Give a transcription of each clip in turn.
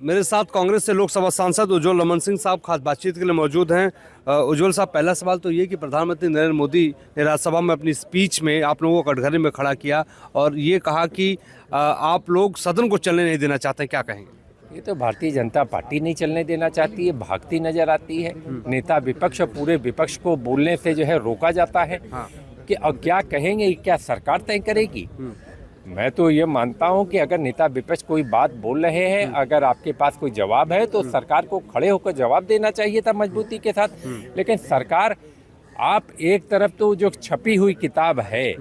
मेरे साथ कांग्रेस से लोकसभा सांसद उज्ज्वल रमन सिंह साहब खास बातचीत के लिए मौजूद हैं। उज्ज्वल साहब, पहला सवाल तो ये कि प्रधानमंत्री नरेंद्र मोदी ने राज्यसभा में अपनी स्पीच में आप लोगों को कटघरे में खड़ा किया और ये कहा कि आप लोग सदन को चलने नहीं देना चाहते, क्या कहेंगे? ये तो भारतीय जनता पार्टी नहीं चलने देना चाहती है, भागती नजर आती है। नेता विपक्ष और पूरे विपक्ष को बोलने से जो है रोका जाता है कि अब क्या कहेंगे, क्या सरकार तय करेगी। मैं तो ये मानता हूं कि अगर नेता विपक्ष कोई बात बोल रहे हैं, अगर आपके पास कोई जवाब है तो सरकार को खड़े होकर जवाब देना चाहिए था मजबूती के साथ। लेकिन सरकार, आप एक तरफ तो जो छपी हुई किताब है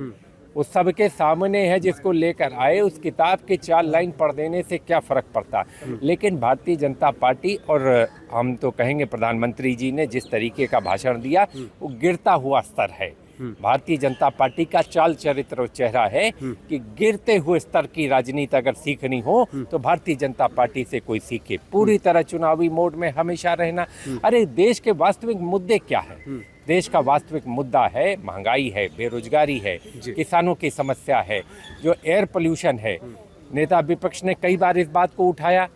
वो सबके सामने है, जिसको लेकर आए उस किताब के 4 लाइन पढ़ देने से क्या फर्क पड़ता। लेकिन भारतीय जनता पार्टी और हम तो कहेंगे प्रधानमंत्री जी ने जिस तरीके का भाषण दिया वो गिरता हुआ स्तर है। भारतीय जनता पार्टी का चाल चरित्र और चेहरा है कि गिरते हुए स्तर की राजनीति अगर सीखनी हो तो भारतीय जनता पार्टी से कोई सीखे। पूरी तरह चुनावी मोड में हमेशा रहना। अरे देश के वास्तविक मुद्दे क्या है? देश का वास्तविक मुद्दा है महंगाई है, बेरोजगारी है, किसानों की समस्या है, जो एयर पोल्यूशन है। नेता विपक्ष ने कई बार इस बात को उठाया।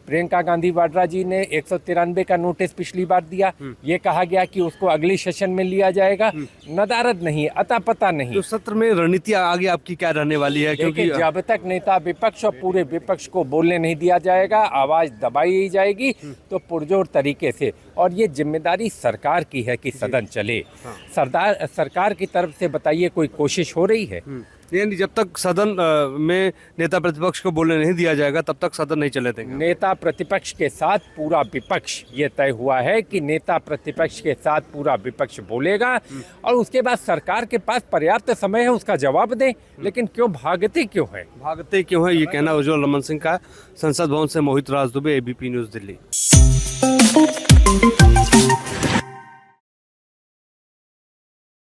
प्रियंका गांधी वाड्रा जी ने 193 का नोटिस पिछली बार दिया। ये कहा गया कि उसको अगली सेशन में लिया जाएगा। नदारद नहीं, अता पता नहीं। तो सत्र में रणनीति आगे आपकी क्या रहने वाली है? क्योंकि जब तक नेता विपक्ष और पूरे विपक्ष को बोलने नहीं दिया जाएगा, आवाज दबाई जाएगी तो पुरजोर तरीके से। और ये जिम्मेदारी सरकार की है कि सदन चले। सरकार की तरफ से बताइए कोई कोशिश हो रही है? यानी जब तक सदन में नेता प्रतिपक्ष को बोलने नहीं दिया जाएगा तब तक सदन नहीं चले देंगे। नेता प्रतिपक्ष के साथ पूरा विपक्ष, ये तय हुआ है कि नेता प्रतिपक्ष के साथ पूरा विपक्ष बोलेगा और उसके बाद सरकार के पास पर्याप्त समय है उसका जवाब दें। लेकिन क्यों भागते क्यों है, ये कहना उज्ज्वल रमन सिंह का। संसद भवन से मोहित राज दुबे, एबीपी न्यूज़, दिल्ली।